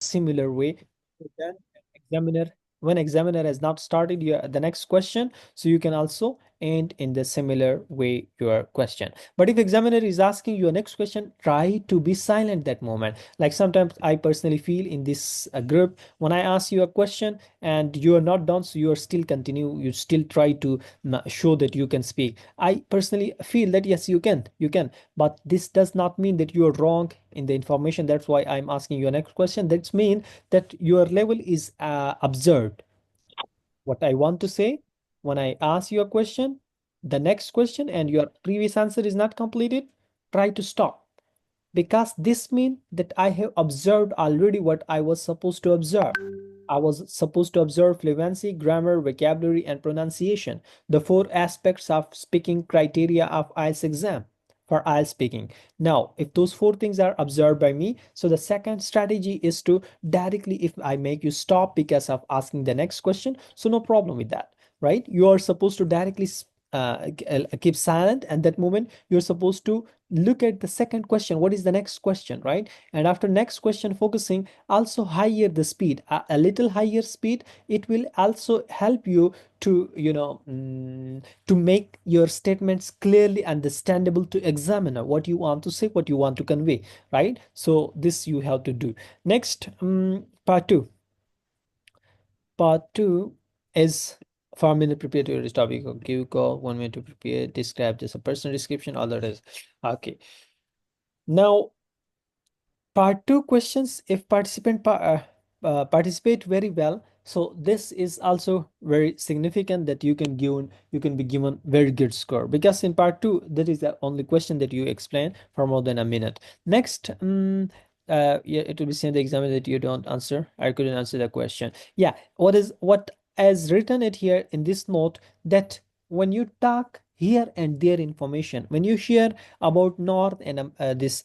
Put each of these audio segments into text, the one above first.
similar way. So then examiner, when examiner has not started the next question, so you can also end in the similar way your question. But if examiner is asking you a next question, try to be silent that moment. Like sometimes I personally feel in this group, when I ask you a question and you are not done, so you are still continue, you still try to show that you can speak. I personally feel that yes, you can, but this does not mean that you are wrong in the information. That's why I'm asking you a next question. That's mean that your level is observed. What I want to say, when I ask you a question, the next question, and your previous answer is not completed, try to stop. Because this means that I have observed already what I was supposed to observe. I was supposed to observe fluency, grammar, vocabulary, and pronunciation, the four aspects of speaking criteria of IELTS exam for IELTS speaking. Now, if those four things are observed by me, so the second strategy is to directly, if I make you stop because of asking the next question, so no problem with that, right? You are supposed to directly keep silent, and that moment you're supposed to look at the second question. What is the next question, right? And after next question, focusing also higher the speed, a little higher speed. It will also help you to to make your statements clearly understandable to examiner, what you want to say, what you want to convey, right? So this you have to do. Next, part two is 4 minute prepare to your topic. Give call 1 minute to prepare, describe just a personal description, all that is okay. Now, part two questions, if participate very well, so this is also very significant that you can be given very good score, because in part two that is the only question that you explain for more than a minute. Next, yeah, it will be sent the examiner that you don't answer, I couldn't answer the question. Yeah, what as written it here in this note, that when you talk here and there information, when you share about north and this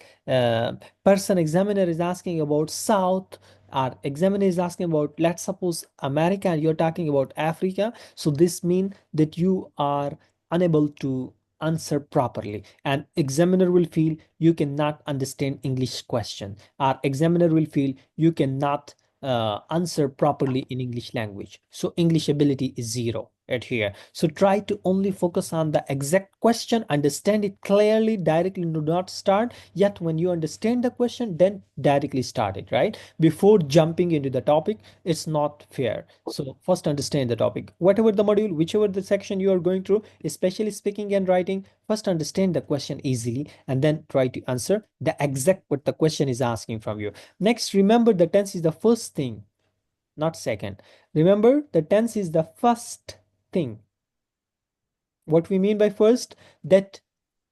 person, examiner is asking about south, or examiner is asking about, let's suppose, America, and you're talking about Africa, so this means that you are unable to answer properly, and examiner will feel you cannot understand English question, or examiner will feel you cannot answer properly in English language, so English ability is zero at here. So try to only focus on the exact question, understand it clearly, directly do not start yet. When you understand the question, then directly start it, right? Before jumping into the topic, it's not fair. So first understand the topic, whatever the module, whichever the section you are going through, especially speaking and writing. First understand the question easily, and then try to answer the exact what the question is asking from you. Next, remember the tense is the first thing, not second. Remember, the tense is the first thing. What we mean by first, that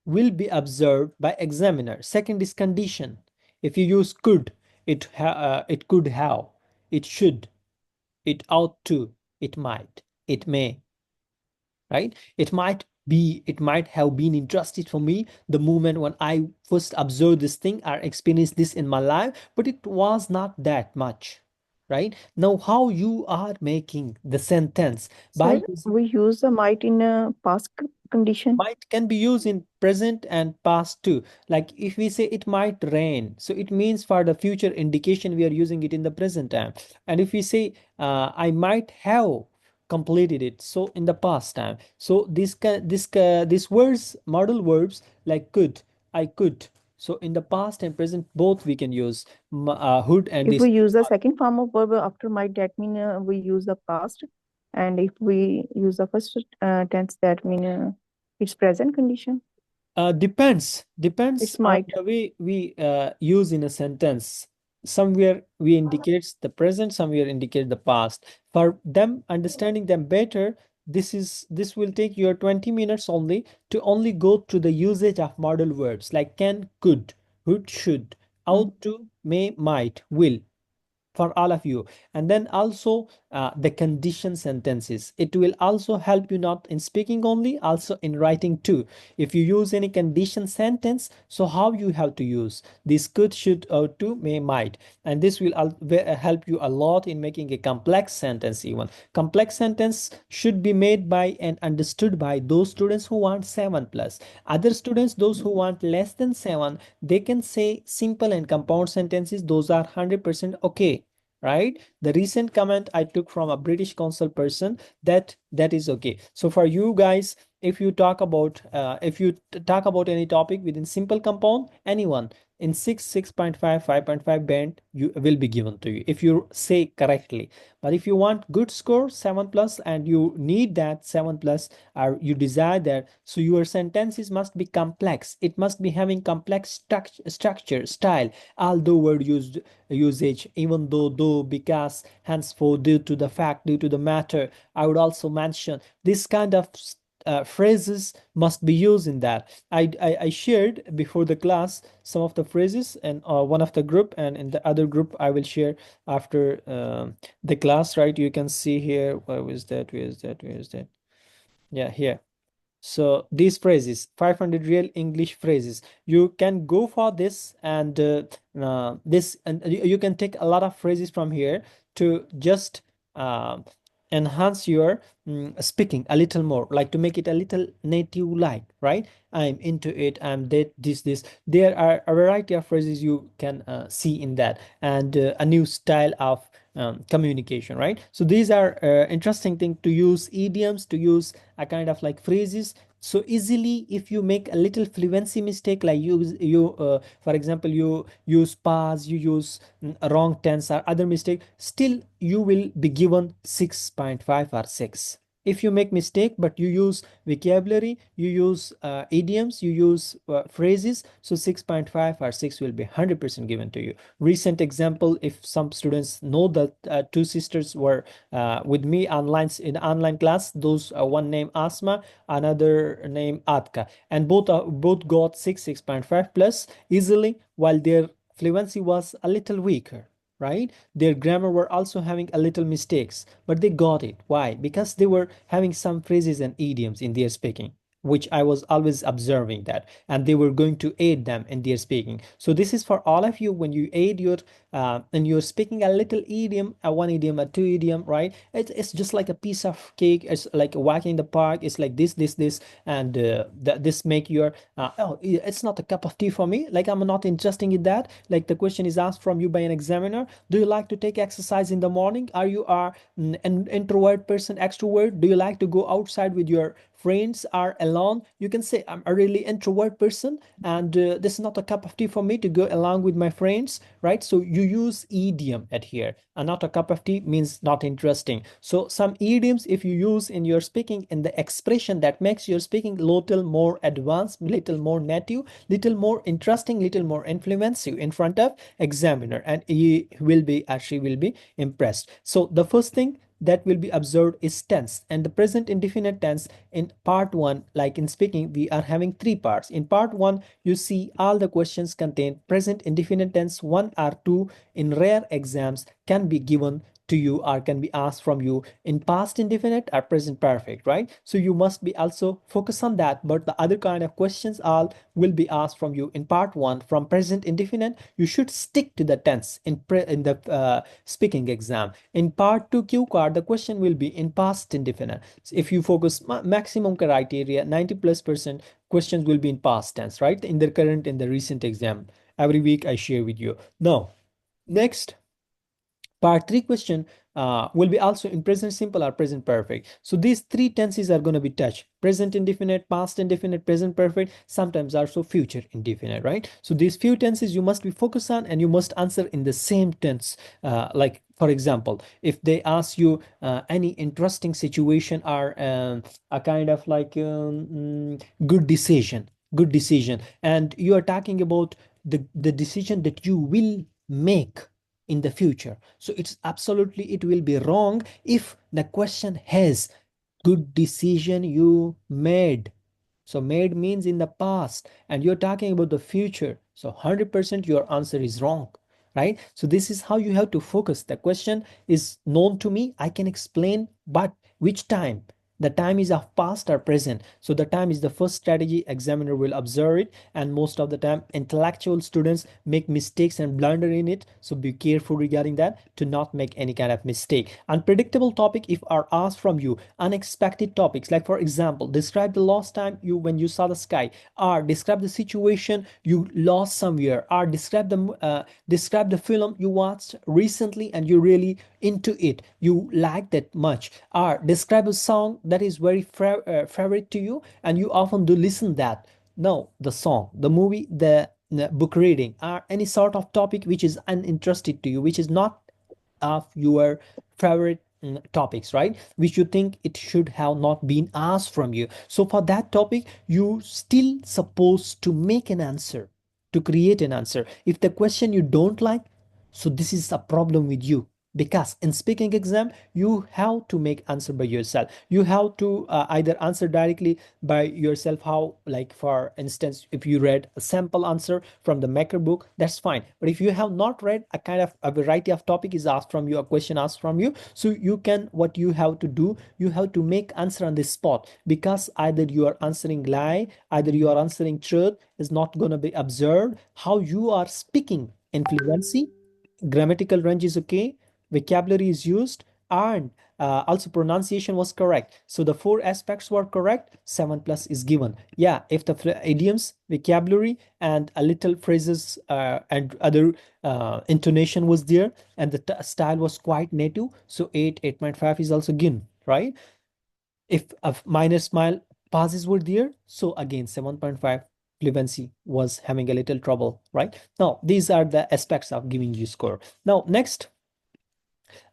will be observed by examiner. Second is condition. If you use could, it could have, it should, it ought to, it might, it may, right? It might have been interested for me the moment when I first observed this thing or experienced this in my life, but it was not that much, right? Now, how you are making the sentence by Sir, we use the might in a past condition. might can be used in present and past too. Like if we say it might rain, so it means for the future indication we are using it in the present time. And if we say I might have completed it, so in the past time. So these words, modal verbs like could, I could, so in the past and present both we can use would and If this. we use the second form of verb after might, that mean we use the past. And if we use the first tense, that mean it's present condition. Depends It's on might. the way we use in a sentence. Somewhere we indicates the present, somewhere indicate the past. For them understanding them better, this will take your 20 minutes only to only go to the usage of modal verbs like can, could, would, should, ought to, may, might, will, for all of you. And then also the condition sentences, it will also help you not in speaking only, also in writing too. If you use any condition sentence, so how you have to use this could, should, ought to, may, might, and this will help you a lot in making a complex sentence. Even complex sentence should be made by and understood by those students who want 7+. Other students, those who want less than 7, they can say simple and compound sentences, those are 100% okay. right? The recent comment I took from a British consul person, that is okay. So for you guys, if you talk about any topic within simple compound, anyone in 6, 6.5, 5.5 band, you will be given to you if you say correctly. But if you want good score, 7 plus, and you need that 7 plus, or you desire that, so your sentences must be complex. It must be having complex structure, style, although word usage, even though, because, henceforth, due to the fact, due to the matter. I would also mention this kind of phrases must be used in that. I shared before the class some of the phrases, and one of the group, and in the other group I will share after the class, right? You can see here, where is that, yeah, here. So these phrases, 500 real English phrases, you can go for this, and you can take a lot of phrases from here to just uh, enhance your speaking a little more, like to make it a little native like, right? I'm into it, I'm that, this. There are a variety of phrases you can see in that, and a new style of communication, right? So these are interesting thing to use idioms, to use a kind of like phrases so easily. If you make a little fluency mistake, like for example, you use past, you use wrong tense or other mistake, still you will be given 6.5 or 6. If you make mistake but you use vocabulary, you use idioms, you use phrases, so 6.5 or 6 will be 100% given to you. Recent example, if some students know that two sisters were with me online in online class, those one named Asma, another named Atka, and both got 6.5 plus easily, while their fluency was a little weaker, right? Their grammar were also having a little mistakes, but they got it. Why? Because they were having some phrases and idioms in their speaking, which I was always observing that, and they were going to aid them in their speaking. So this is for all of you. When you aid your and you're speaking a little idiom, a one idiom, a two idiom, right? It's just like a piece of cake. It's like walking in the park. It's like this, and this make your oh, it's not a cup of tea for me. Like, I'm not interested in that. Like, the question is asked from you by an examiner. Do you like to take exercise in the morning? Are you an introvert person, extrovert? Do you like to go outside with your friends or alone? You can say, I'm a really introvert person, and this is not a cup of tea for me to go along with my friends, right? So you use idiom at here, and not a cup of tea means not interesting. So some idioms, if you use in your speaking, in the expression, that makes your speaking little more advanced, little more native, little more interesting, little more influential in front of examiner, and he will be, or she will be impressed. So the first thing that will be observed is tense, and the present indefinite tense. In part 1, like in speaking, we are having 3 parts. In part 1, you see all the questions contain present indefinite tense. 1 or 2 in rare exams can be given to you, or can be asked from you in past indefinite or present perfect, right? So you must be also focus on that. But the other kind of questions all will be asked from you in part 1 from present indefinite. You should stick to the tense in the speaking exam. In part 2 Q card, the question will be in past indefinite. So if you focus maximum criteria, 90+% questions will be in past tense, right? In the current, in the recent exam. Every week I share with you. Now, next, part 3 question will be also in present simple or present perfect. So these 3 tenses are going to be touched: present indefinite, past indefinite, present perfect, sometimes also future indefinite, right? So these few tenses you must be focused on, and you must answer in the same tense. Like, for example, if they ask you any interesting situation, or a kind of like good decision, and you are talking about the decision that you will make in the future, so it's absolutely, it will be wrong if the question has good decision you made. So made means in the past, and you're talking about the future, so 100% your answer is wrong, right? So this is how you have to focus. The question is known to me, I can explain, but which time? The time is of past or present. So the time is the first strategy. Examiner will observe it, and most of the time intellectual students make mistakes and blunder in it. So be careful regarding that to not make any kind of mistake. Unpredictable topic, if are asked from you, unexpected topics, like for example, describe the last time you when you saw the sky, or describe the situation you lost somewhere, or describe the film you watched recently and you really into it, you like that much, or describe a song that is very favorite to you and you often do listen that. No, the song, the movie, the book reading, or any sort of topic which is uninterested to you, which is not of your favorite topics, right, which you think it should have not been asked from you. So for that topic you still supposed to make an answer, to create an answer. If the question you don't like, so this is a problem with you, because in speaking exam you have to make answer by yourself. You have to either answer directly by yourself, how, like for instance, if you read a sample answer from the maker book, that's fine. But if you have not read, a kind of a variety of topic is asked from you, a question asked from you, so you can, what you have to do, you have to make answer on the spot, because either you are answering lie, either you are answering truth, is not going to be observed. How you are speaking in fluency, grammatical range is okay, vocabulary is used, and also pronunciation was correct. So the four aspects were correct, 7 plus is given. Yeah, if the idioms, vocabulary, and a little phrases and other intonation was there, and the style was quite native, so 8.5 is also given, right? If a minor smile passes were there, so again 7.5 fluency was having a little trouble, right? Now these are the aspects of giving you score. Now next,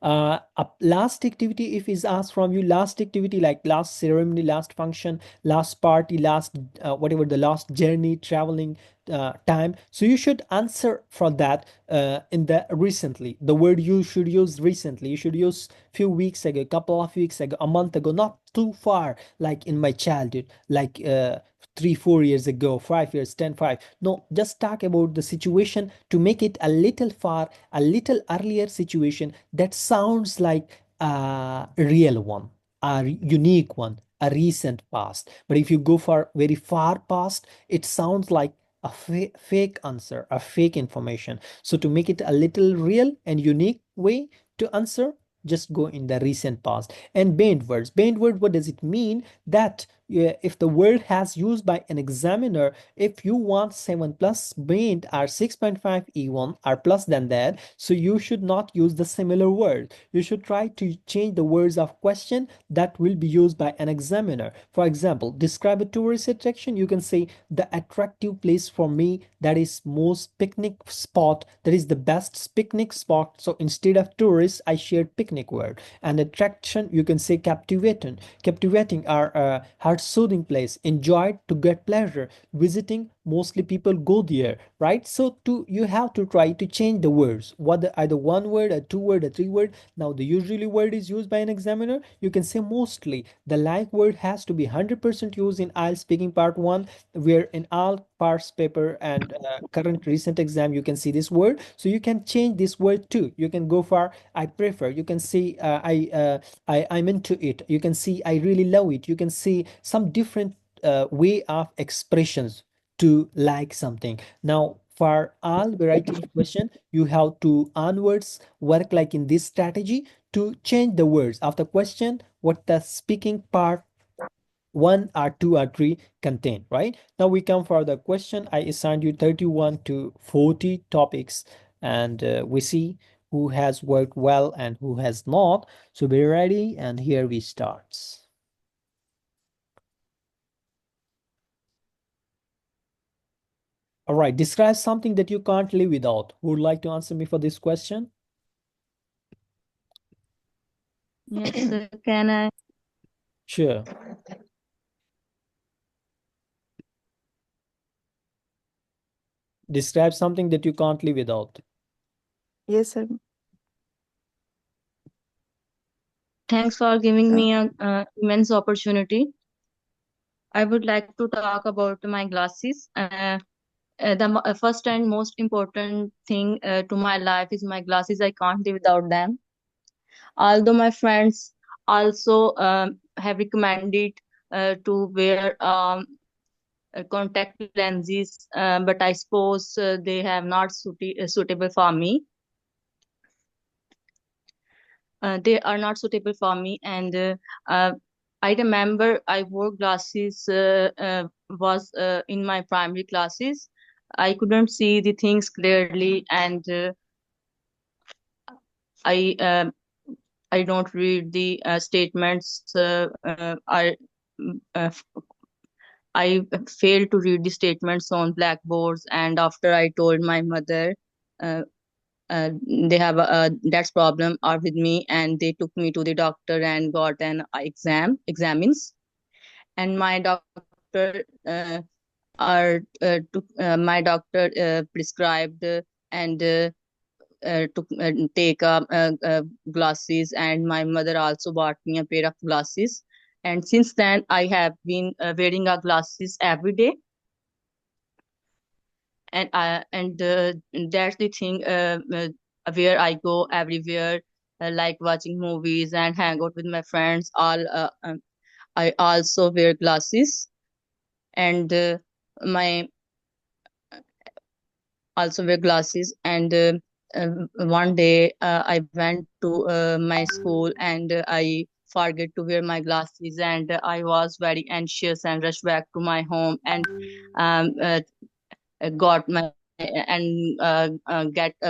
a last activity, if is asked from you, last activity like last ceremony, last function, last party, last whatever, the last journey, traveling time, so you should answer for that in the recently. The word you should use recently, you should use few weeks ago, couple of weeks ago, a month ago, not too far like in my childhood, like 3 4 years ago, 5 years, 10 5. No, just talk about the situation to make it a little far, a little earlier situation that sounds like a real one, a unique one, a recent past. But if you go for very far past, it sounds like a fake answer, a fake information. So to make it a little real and unique way to answer, just go in the recent past. And banned words, banned word, what does it mean? That if the word has used by an examiner, if you want 7 plus banned are 6.5 E1 are plus than that, so you should not use the similar word. You should try to change the words of question that will be used by an examiner. For example, describe a tourist attraction, you can say the attractive place for me, that is most picnic spot, that is the best picnic spot. So instead of tourist I shared picnic word. And attraction, you can say captivating, captivating are heart-soothing place, enjoyed to get pleasure, visiting, mostly people go there, right? So to you have to try to change the words, what either one word, a two word, a three word. Now the usually word is used by an examiner, you can say mostly. The like word has to be 100% used in IELTS speaking part 1, where in all parts paper and current recent exam you can see this word. So you can change this word too. You can go for I prefer, you can see I'm into it, you can see I really love it, you can see some different way of expressions to like something. Now for all variety of question, you have to onwards work like in this strategy to change the words of the question what the speaking part 1 or 2 or 3 contain, right? Now we come for the question. I assigned you 31 to 40 topics, and we see who has worked well and who has not. So be ready, and here we start. All right, describe something that you can't live without. Who would like to answer me for this question? Yes, sir. Can I? Sure. Describe something that you can't live without. Yes, sir. Thanks for giving me a immense opportunity. I would like to talk about my glasses. The first and most important thing to my life is my glasses. I can't live without them. Although my friends also have recommended to wear contact lenses, but I suppose they have not suitable for me. They are not suitable for me, and I remember I wore glasses was in my primary classes. I couldn't see the things clearly, and I uh, I don't read the statements. Uh, I failed to read the statements on blackboards, and after I told my mother, uh, they have that's problem are with me, and they took me to the doctor and got an examines, and my doctor my doctor prescribed and to take glasses, and my mother also bought me a pair of glasses, and since then I have been wearing glasses every day, and that's the thing where I go everywhere, like watching movies and hang out with my friends. I also wear glasses, and my also wear glasses. And one day I went to my school, and I forget to wear my glasses, and I was very anxious and rushed back to my home, and um, got my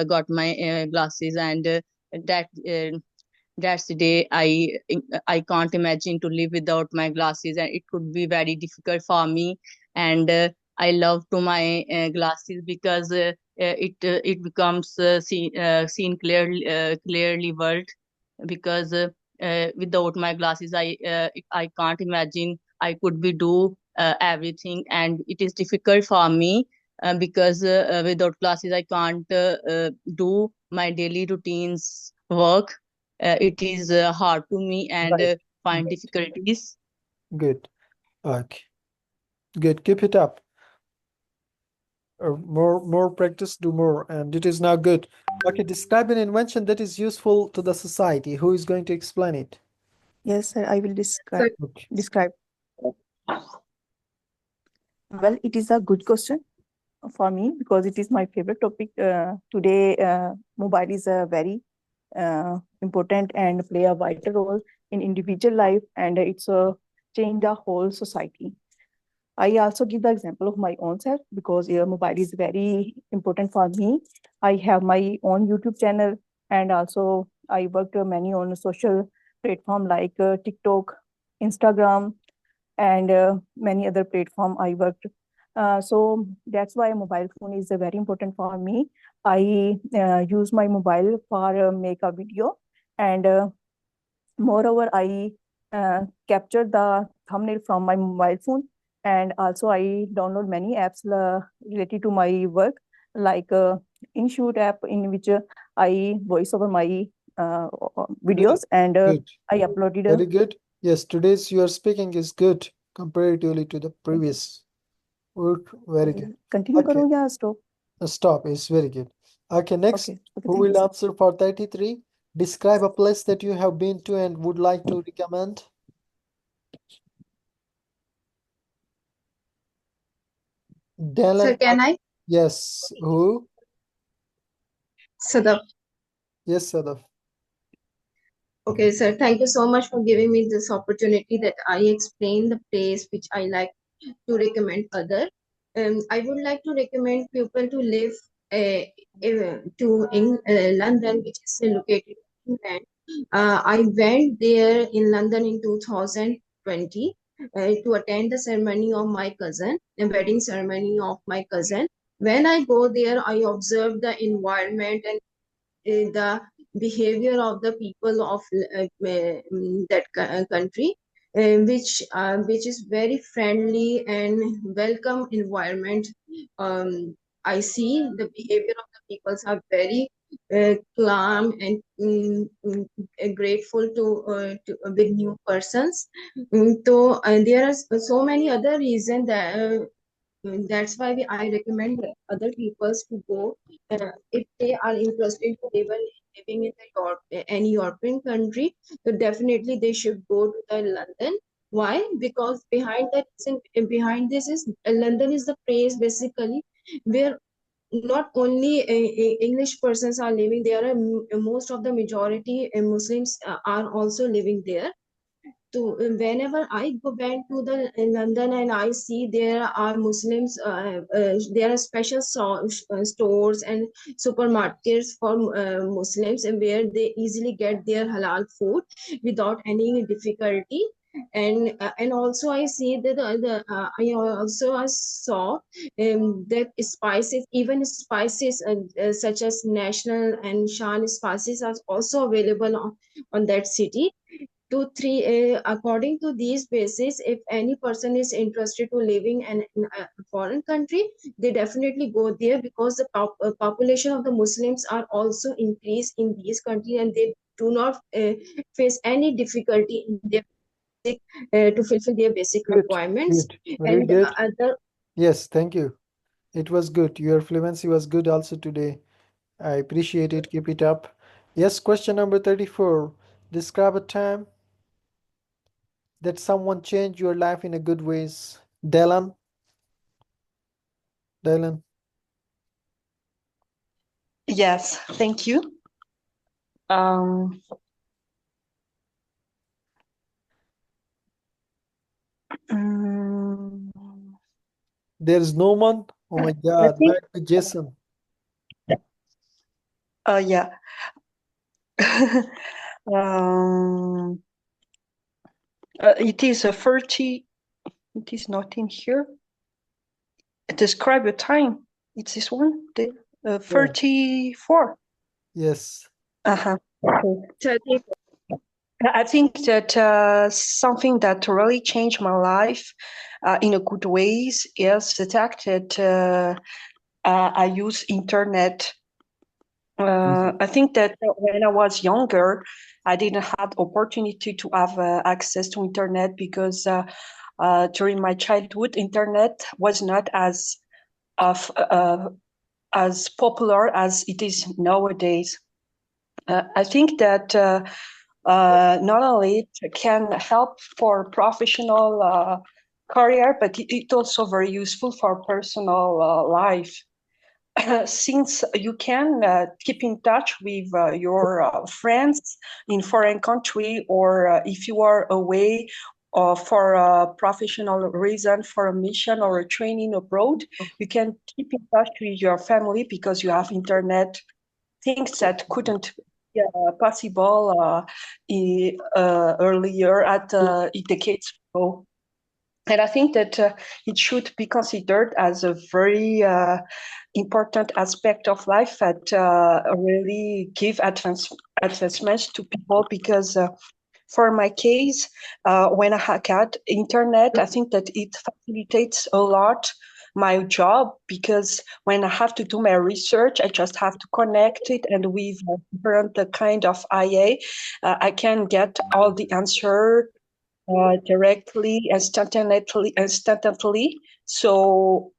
got my glasses, and that that's the day I can't imagine to live without my glasses, and it could be very difficult for me. And I love to my glasses because it becomes seen clearly world, because without my glasses I can't imagine I could be do everything, and it is difficult for me because without glasses I can't do my daily routines work. It is hard to me, and Right. find Right. difficulties. Good. Okay. Good. Keep it up. More practice, do more, and it is now good. Okay, describe an invention that is useful to the society. Who is going to explain it? Yes, sir, I will describe. Okay. Describe. Well, it is a good question for me because it is my favorite topic. Today, mobile is a very important and play a vital role in individual life, and it's change the whole society. I also give the example of my own self because mobile is very important for me. I have my own YouTube channel, and also I worked many on social platform like TikTok, Instagram, and many other platform I worked. So that's why mobile phone is very important for me. I use my mobile for make a video, and moreover, I capture the thumbnail from my mobile phone, and also I download many apps related to my work, like InShoot app in which I voice over my videos, Good. and Good. I uploaded. Very good. Yes, today's your speaking is good comparatively to the previous work. Very good. Continue Okay, करूँ या stop? stop. It's very good. Okay, next, Okay. Okay, who will thanks. answer for 33? Describe a place that you have been to and would like to recommend. Dylan. Sir, can I? Yes. Who? Sadaf. Yes, Sadaf. Okay, sir. Thank you so much for giving me this opportunity that I explain the place which I like to recommend other. I would like to recommend people to live in London, which is located in England. I went there in London in 2020 to attend the ceremony of my cousin, the wedding ceremony of my cousin. When I go there, I observe the environment and the behavior of the people of that country, which is very friendly and welcome environment. I see the behavior of the peoples are very calm and grateful to with new persons. So there are so many other reasons that. That's why I recommend other peoples to go if they are interested to live living in the any European country, so definitely they should go to the London. Why? Because behind this is London is the place basically where not only English persons are living. There are most of the majority Muslims are also living there. So whenever I went to the in London and I see there are Muslims, there are special stores and supermarkets for Muslims, and where they easily get their halal food without any difficulty. And also I see that I also saw that spices, even spices such as national and shan spices, are also available on that city. Two, three, according to these basis, if any person is interested to living in a foreign country, they definitely go there, because the population of the Muslims are also increased in these countries, and they do not face any difficulty in their to fulfill their basic Good, requirements. good, very And good. other Yes, thank you. It was good. Your fluency was good also today. I appreciate it. Keep it up. Yes, question number 34. Describe a time that someone changed your life in a good ways. Dylan, Dylan. Yes, thank you. Um, mm, There's no one. Oh my I God, think, back to Jason. yeah. Um, it is a 30, it is not in here. Describe a time. It's this one, the 34. Yes. Uh-huh. Okay. 30. I think that something that really changed my life in a good ways is the fact that I use internet. I think that when I was younger, I didn't have opportunity to have access to internet because during my childhood, internet was not as popular as it is nowadays. I think that not only it can help for professional career, but it's also very useful for personal life. Since you can keep in touch with your friends in foreign country, or if you are away for a professional reason, for a mission or a training abroad, you can keep in touch with your family because you have internet. Things that couldn't be possible earlier at decades ago. And I think that it should be considered as a very important aspect of life that really give advancements to people, because for my case, when I got internet, I think that it facilitates a lot my job, because when I have to do my research, I just have to connect it, and with different kind of IA, I can get all the answer directly, instantly. So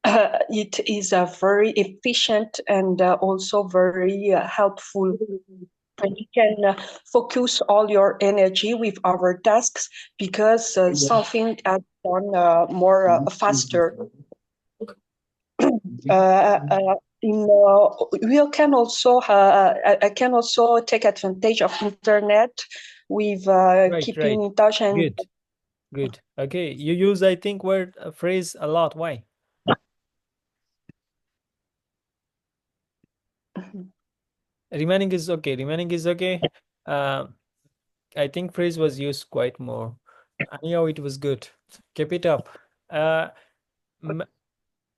it is a very efficient and also very helpful. And you can focus all your energy with our tasks, because something has done more faster. We can also I can also take advantage of internet with keeping in touch and Good. Okay, you use, I think, word phrase a lot. Why? Remaining is okay. Remaining is okay. I think phrase was used quite more. Anyhow, it was good. Keep it up.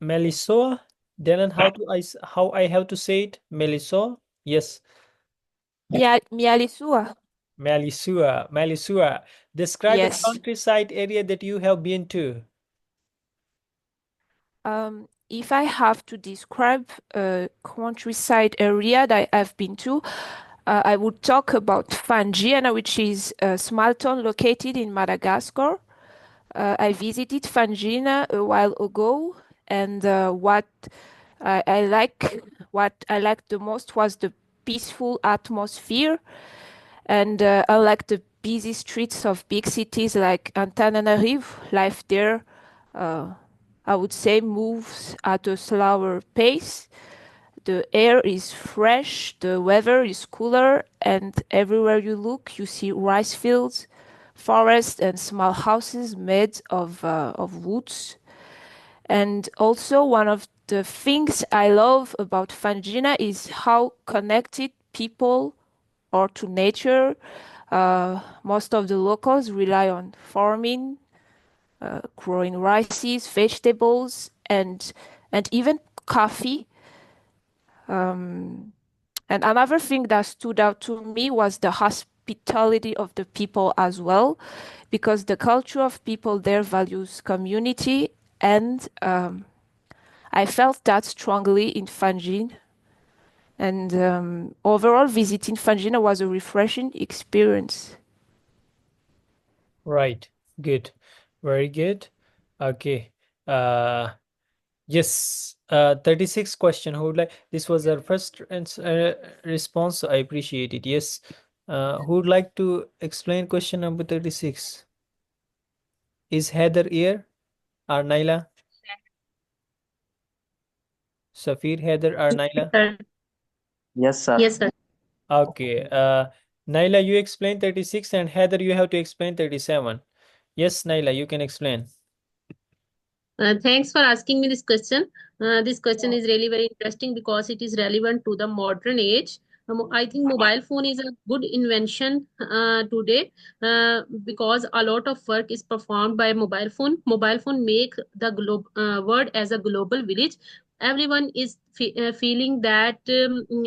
Melissoa. Dylan, how I have to say it? Melissoa? Yes. Melissoa. Melissoa. Describe Yes. a countryside area that you have been to. If I have to describe a countryside area that I've been to, I would talk about Fangina, which is a small town located in Madagascar. I visited Fangina a while ago, and what I liked the most was the peaceful atmosphere. And unlike the busy streets of big cities like Antananarivo, life there, I would say, moves at a slower pace. The air is fresh, the weather is cooler, and everywhere you look, you see rice fields, forests, and small houses made of woods. And also, one of the things I love about Fangina is how connected people are to nature. Most of the locals rely on farming, growing rices, vegetables, and even coffee. And another thing that stood out to me was the hospitality of the people as well, because the culture of people there values community, and I felt that strongly in Fangin. And overall, visiting Fangina was a refreshing experience. Right. Good. Very good. Okay. Yes. 36 question. Who would like? This was our first response. So I appreciate it. Yes. Who would like to explain question number 36? Is Heather here or Naila? Safir, Heather, or Naila? Sir. Yes, sir. Yes, sir. Okay. Naila, you explain 36, and Heather, you have to explain 37. Yes, Naila, you can explain. Thanks for asking me this question. This question is really very interesting because it is relevant to the modern age. I think mobile phone is a good invention today because a lot of work is performed by mobile phone. Mobile phone make the world as a global village. Everyone is feeling that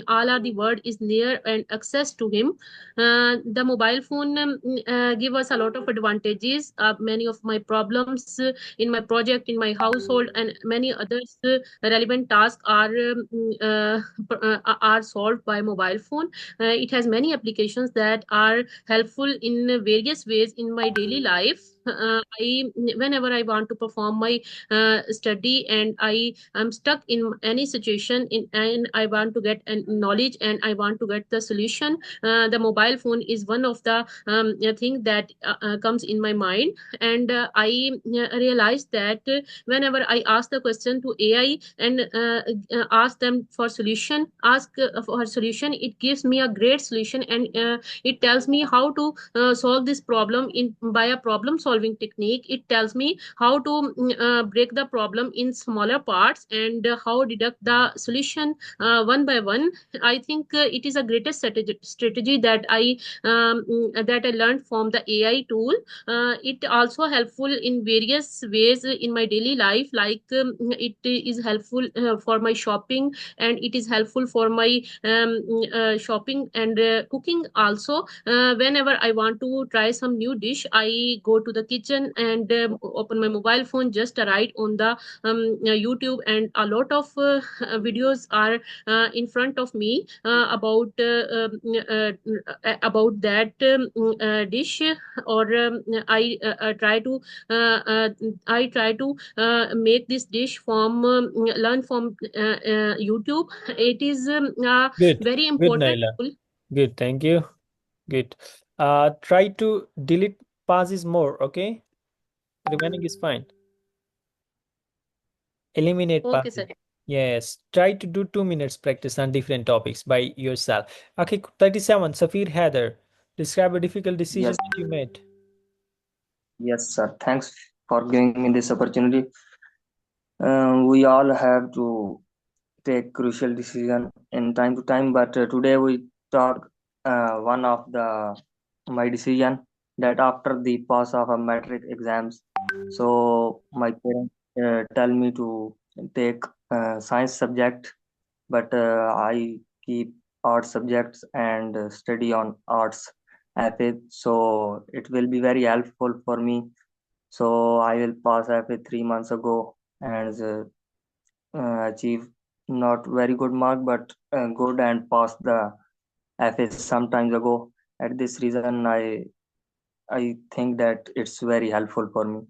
all of the world is near and access to him. The mobile phone give us a lot of advantages. Many of my problems in my project, in my household, and many others relevant tasks are solved by mobile phone. It has many applications that are helpful in various ways in my daily life. Whenever I want to perform my study and I am stuck in any situation and I want to get knowledge and I want to get the solution, the mobile phone is one of the thing that comes in my mind. And I realized that whenever I ask the question to AI and ask them for solution, it gives me a great solution, and it tells me how to solve this problem in by a problem solving technique. It tells me how to break the problem in smaller parts and how deduct the solution one by one. I think it is a greatest strategy that I learned from the AI tool. It also helpful in various ways in my daily life, like it is helpful for my shopping, and it is helpful for my shopping and cooking also. Whenever I want to try some new dish, I go to the kitchen and open my mobile phone, just write on the YouTube, and a lot of videos are in front of me about that dish, or I try to make this dish from learn from YouTube. It is a Good. very Good, important Naila. tool. Good. Thank you. Good. Try to delete pauses more, okay? Remaining is fine. Eliminate Okay, pauses. sir. Yes. Try to do 2 minutes practice on different topics by yourself. Okay, 37. Safir, Heather. Describe a difficult decision Yes, that you made. yes, sir. Thanks for giving me this opportunity. We all have to take crucial decision in time to time, but today we talk one of the my decision that after the pass of a metric exams, so my parents tell me to take science subject, but I keep art subjects and study on arts FA, so it will be very helpful for me. So I will pass FA 3 months ago and achieve not very good mark, but good and pass the FA sometimes ago. At this reason, I think that it's very helpful for me.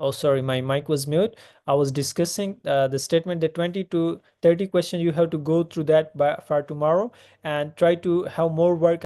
Oh, sorry, my mic was mute. I was discussing the statement that 20 to 30 questions you have to go through that for tomorrow and try to have more work